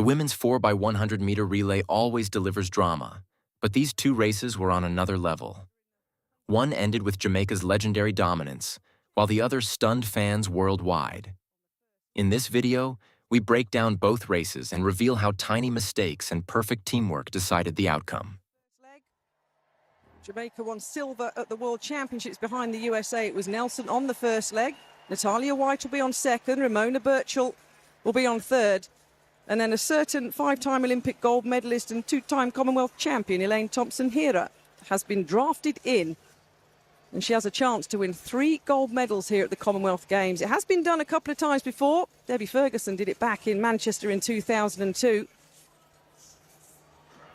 The women's 4x100-meter relay always delivers drama, but these two races were on another level. One ended with Jamaica's legendary dominance, while the other stunned fans worldwide. In this video, we break down both races and reveal how tiny mistakes and perfect teamwork decided the outcome. Jamaica won silver at the World Championships behind the USA. It was Nelson on the first leg. Natalia White will be on second. Ramona Birchall will be on third. And then a certain five-time Olympic gold medalist and two-time Commonwealth champion, Elaine Thompson-Herah, has been drafted in. And she has a chance to win 3 gold medals here at the Commonwealth Games. It has been done a couple of times before. Debbie Ferguson did it back in Manchester in 2002.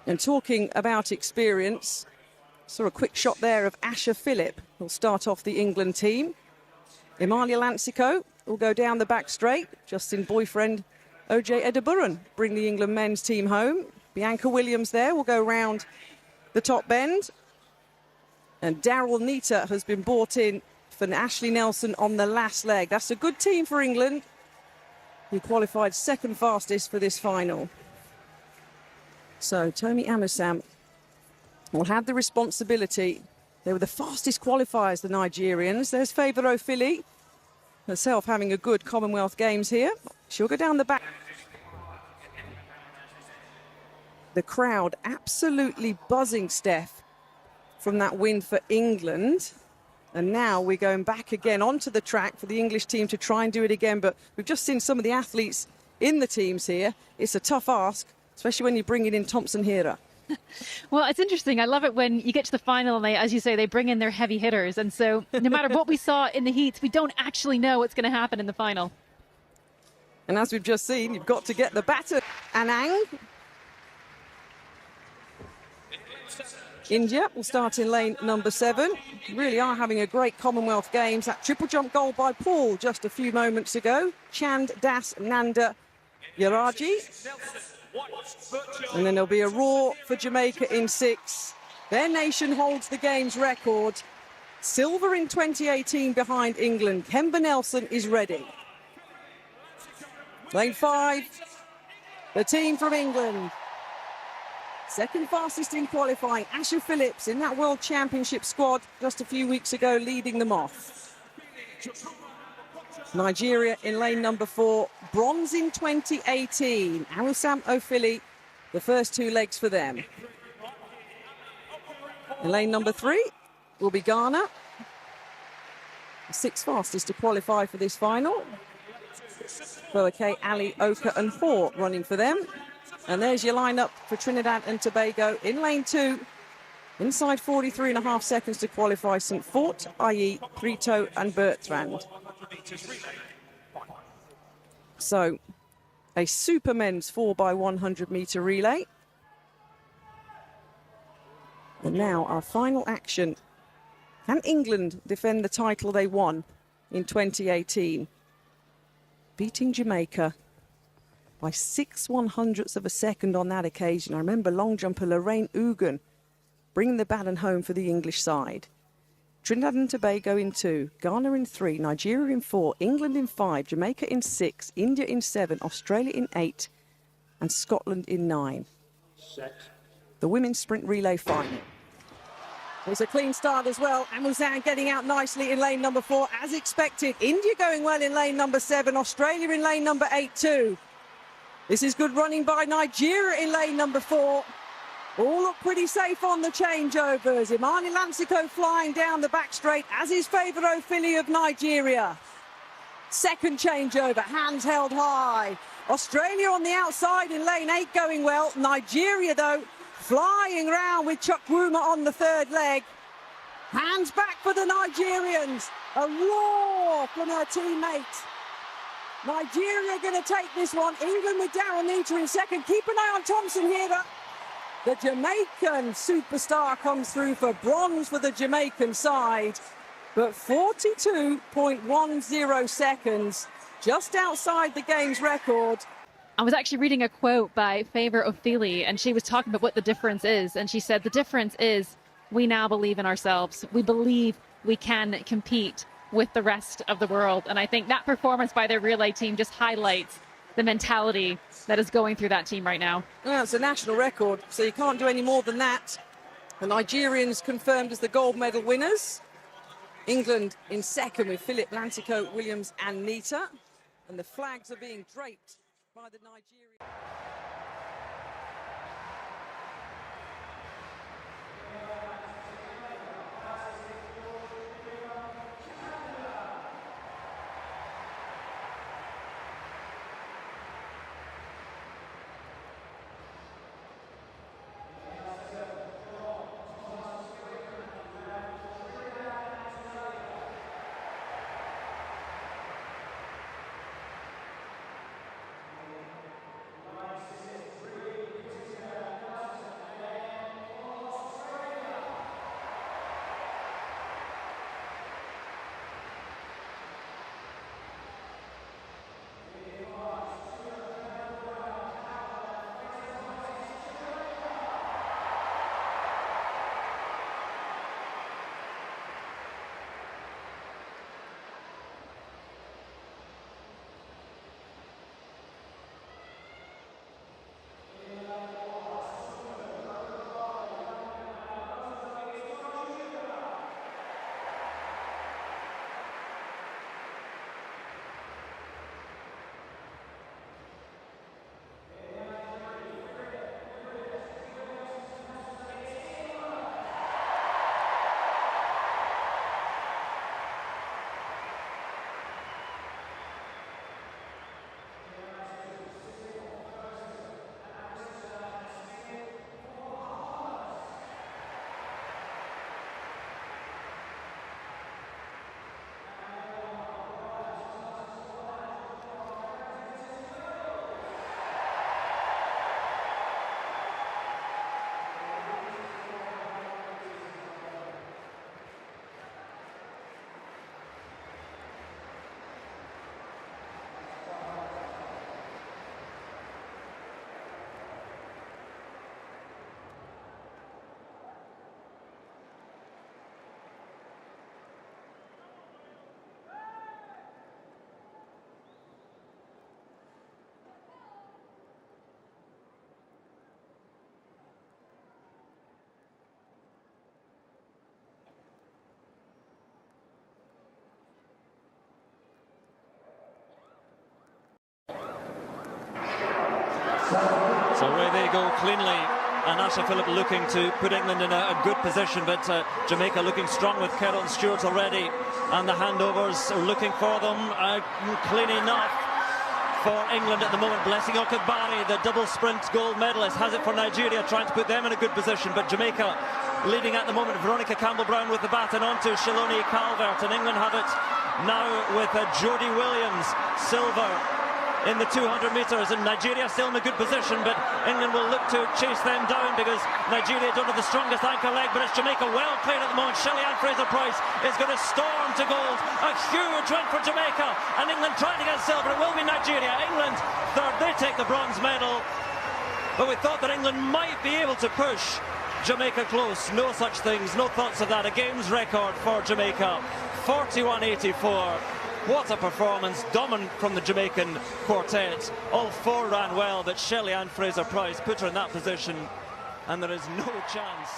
And talking about experience, saw a quick shot there of Anasha Phillip, who'll start off the England team. Emalia Lancico will go down the back straight. Justin boyfriend OJ Edeburan bring the England men's team home. Bianca Williams there will go round the top bend. And Daryl Nita has been brought in for Ashley Nelson on the last leg. That's a good team for England, who qualified second fastest for this final. So Tomi Amusam will have the responsibility. They were the fastest qualifiers, the Nigerians. There's Favour Ofili, herself having a good Commonwealth Games here. She'll go down the back. The crowd absolutely buzzing, Steph, from that win for England. And now we're going back again onto the track for the English team to try and do it again. But we've just seen some of the athletes in the teams here. It's a tough ask, especially when you're bringing in Thompson-Herah. Well, it's interesting. I love it when you get to the final and as you say, they bring in their heavy hitters. And so no matter what we saw in the heats, we don't actually know what's going to happen in the final. And as we've just seen, you've got to get the batter. Anang. India will start in lane number 7. Really are having a great Commonwealth Games. That triple jump goal by Paul just a few moments ago. Chand Das Nanda Yaraji. And then there'll be a roar for Jamaica in 6. Their nation holds the Games record. Silver in 2018 behind England. Kemba Nelson is ready. Lane 5, the team from England. Second fastest in qualifying, Asha Phillips in that World Championship squad just a few weeks ago, leading them off. Nigeria in lane number 4, bronze in 2018. Amusam Ofili, the first 2 legs for them. In lane number 3 will be Ghana. The 6th fastest to qualify for this final. Boake, Ali, Oka and Hoare running for them. And there's your lineup for Trinidad and Tobago in lane 2. Inside 43.5 seconds to qualify, St. Fort, i.e. Prito and Bertrand. So, a super men's 4x100-meter relay. And now our final action. Can England defend the title they won in 2018? Beating Jamaica by 6/100ths of a second on that occasion. I remember long jumper Lorraine Ugan bringing the baton home for the English side. Trinidad and Tobago in 2, Ghana in 3, Nigeria in 4, England in 5, Jamaica in 6, India in 7, Australia in 8, and Scotland in 9. The women's sprint relay final. It's a clean start as well. Amusam getting out nicely in lane number 4, as expected. India going well in lane number 7, Australia in lane number 8 too. This is good running by Nigeria in lane number 4. All look pretty safe on the changeovers. Imani Lancico flying down the back straight, as is Favour Ofili of Nigeria. Second changeover, hands held high. Australia on the outside in lane 8 going well. Nigeria, though, flying round with Chukwuma on the 3rd leg. Hands back for the Nigerians. A roar from her teammate. Nigeria going to take this one. England with Daryl Nita in 2nd. Keep an eye on Thompson-Herah. The Jamaican superstar comes through for bronze for the Jamaican side. But 42.10 seconds, just outside the game's record. I was actually reading a quote by Favour Ofili, and she was talking about what the difference is. And she said, the difference is we now believe in ourselves. We believe we can compete with the rest of the world. And I think that performance by their relay team just highlights the mentality that is going through that team right now. Well, it's a national record, so you can't do any more than that. The Nigerians confirmed as the gold medal winners. England in second with Philip Lantico, Williams and Nita. And the flags are being draped by the Nigerians. So away they go cleanly. Anasha Phillip looking to put England in a good position, but Jamaica looking strong with Kon Stewart already. And the handovers are looking for them. Clean enough for England at the moment. Blessing Okubari, the double sprint gold medalist, has it for Nigeria, trying to put them in a good position. But Jamaica leading at the moment. Veronica Campbell-Brown with the baton onto Shelly-Ann Calvert. And England have it now with Jodie Williams, silver in the 200 metres, and Nigeria still in a good position, but England will look to chase them down because Nigeria don't have the strongest anchor leg, but it's Jamaica well cleared at the moment. Shelly-Ann Fraser-Pryce is going to storm to gold. A huge win for Jamaica, and England trying to get silver. It will be Nigeria. England third, they take the bronze medal, but we thought that England might be able to push Jamaica close. No such things, no thoughts of that. A games record for Jamaica, 41.84. What a performance, dominant from the Jamaican quartet. All four ran well, but Shelly-Ann Fraser-Pryce put her in that position, and there is no chance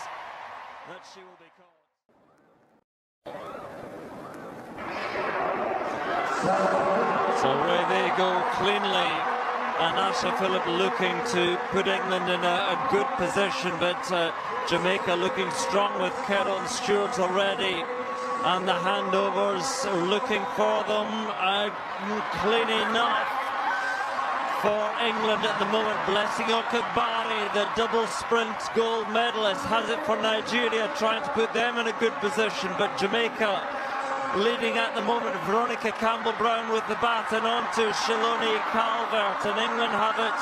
that she will be caught. So away they go cleanly. Anasha Phillip looking to put England in a good position, but Jamaica looking strong with Kon Stewart already. And the handovers are looking for them. Clean enough for England at the moment. Blessing Okubari, the double sprint gold medalist, has it for Nigeria, trying to put them in a good position. But Jamaica leading at the moment. Veronica Campbell-Brown with the baton onto Shelly-Ann Calvert. And England have it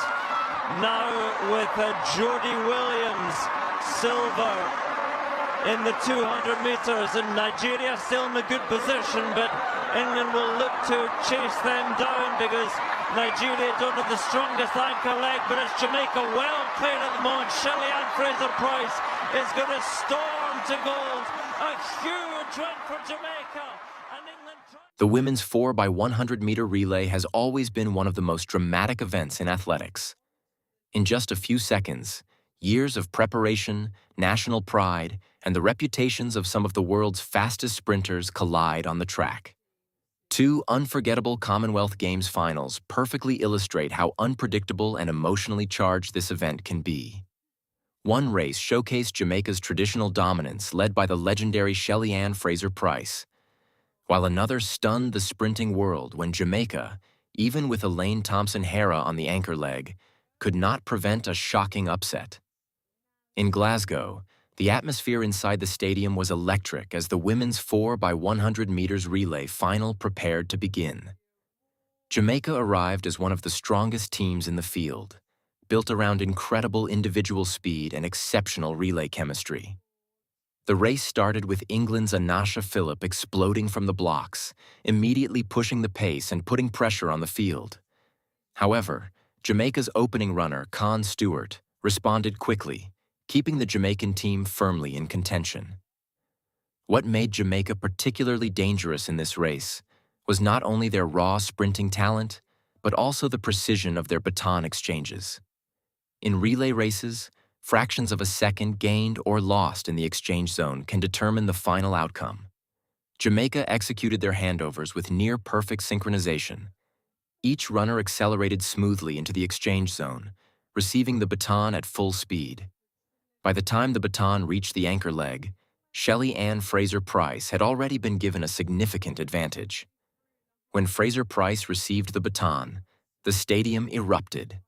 now with Jodie Williams, silver in the 200 metres, and Nigeria still in a good position, but England will look to chase them down because Nigeria don't have the strongest anchor leg, but it's Jamaica well cleared at the moment. Shelly-Ann Fraser-Pryce is going to storm to gold. A huge win for Jamaica, and England The women's 4x100m relay has always been one of the most dramatic events in athletics. In just a few seconds, years of preparation, national pride, and the reputations of some of the world's fastest sprinters collide on the track. Two unforgettable Commonwealth Games finals perfectly illustrate how unpredictable and emotionally charged this event can be. One race showcased Jamaica's traditional dominance led by the legendary Shelly-Ann Fraser-Pryce, while another stunned the sprinting world when Jamaica, even with Elaine Thompson-Herah on the anchor leg, could not prevent a shocking upset. In Glasgow, the atmosphere inside the stadium was electric as the women's 4x100m relay final prepared to begin. Jamaica arrived as one of the strongest teams in the field, built around incredible individual speed and exceptional relay chemistry. The race started with England's Anasha exploding from the blocks, immediately pushing the pace and putting pressure on the field. However, Jamaica's opening runner, Kon Stewart, responded quickly, keeping the Jamaican team firmly in contention. What made Jamaica particularly dangerous in this race was not only their raw sprinting talent, but also the precision of their baton exchanges. In relay races, fractions of a second gained or lost in the exchange zone can determine the final outcome. Jamaica executed their handovers with near-perfect synchronization. Each runner accelerated smoothly into the exchange zone, receiving the baton at full speed. By the time the baton reached the anchor leg, Shelly-Ann Fraser-Pryce had already been given a significant advantage. When Fraser-Pryce received the baton, the stadium erupted.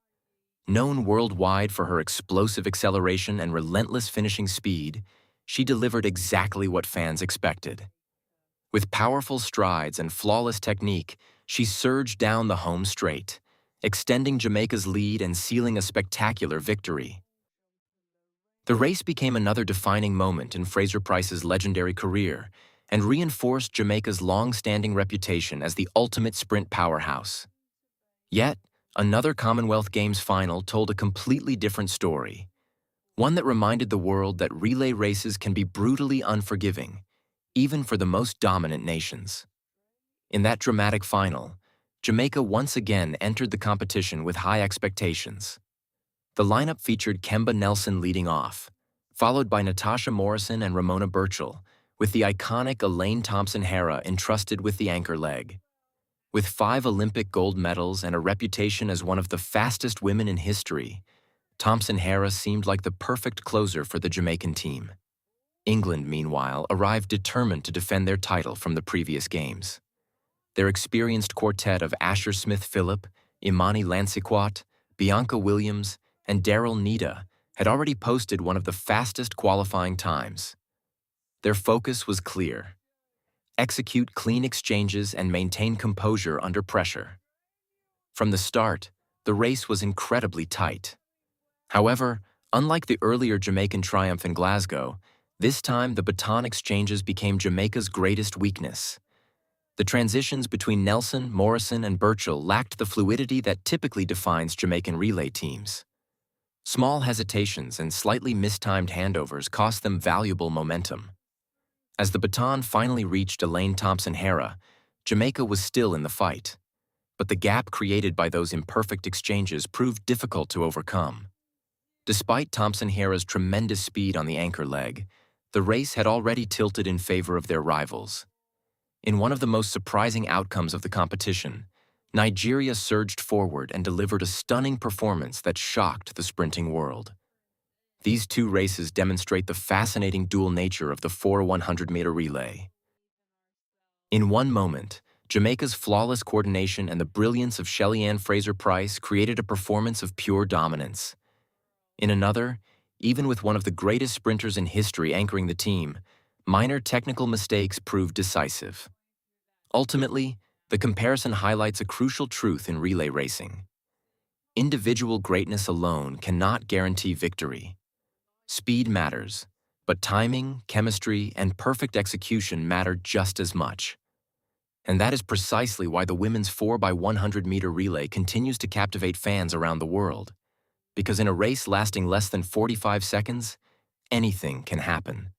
Known worldwide for her explosive acceleration and relentless finishing speed, she delivered exactly what fans expected. With powerful strides and flawless technique, she surged down the home straight, extending Jamaica's lead and sealing a spectacular victory. The race became another defining moment in Fraser-Pryce's legendary career and reinforced Jamaica's long-standing reputation as the ultimate sprint powerhouse. Yet, another Commonwealth Games final told a completely different story, one that reminded the world that relay races can be brutally unforgiving, even for the most dominant nations. In that dramatic final, Jamaica once again entered the competition with high expectations. The lineup featured Kemba Nelson leading off, followed by Natasha Morrison and Ramona Burchell, with the iconic Elaine Thompson-Herah entrusted with the anchor leg. With 5 Olympic gold medals and a reputation as one of the fastest women in history, Thompson-Herah seemed like the perfect closer for the Jamaican team. England, meanwhile, arrived determined to defend their title from the previous games. Their experienced quartet of Asher Smith-Phillip, Imani Lansiquot, Bianca Williams, and Daryl Nita had already posted one of the fastest qualifying times. Their focus was clear: execute clean exchanges and maintain composure under pressure. From the start, the race was incredibly tight. However, unlike the earlier Jamaican triumph in Glasgow, this time the baton exchanges became Jamaica's greatest weakness. The transitions between Nelson, Morrison, and Burchell lacked the fluidity that typically defines Jamaican relay teams. Small hesitations and slightly mistimed handovers cost them valuable momentum. As the baton finally reached Elaine Thompson-Herah, Jamaica was still in the fight, but the gap created by those imperfect exchanges proved difficult to overcome. Despite Thompson-Herah's tremendous speed on the anchor leg, the race had already tilted in favor of their rivals. In one of the most surprising outcomes of the competition, Nigeria surged forward and delivered a stunning performance that shocked the sprinting world. These two races demonstrate the fascinating dual nature of the 4x100m relay. In one moment, Jamaica's flawless coordination and the brilliance of Shelly-Ann Fraser-Pryce created a performance of pure dominance. In another, even with one of the greatest sprinters in history anchoring the team, minor technical mistakes proved decisive. Ultimately, the comparison highlights a crucial truth in relay racing. Individual greatness alone cannot guarantee victory. Speed matters, but timing, chemistry, and perfect execution matter just as much. And that is precisely why the women's 4x100m relay continues to captivate fans around the world. Because in a race lasting less than 45 seconds, anything can happen.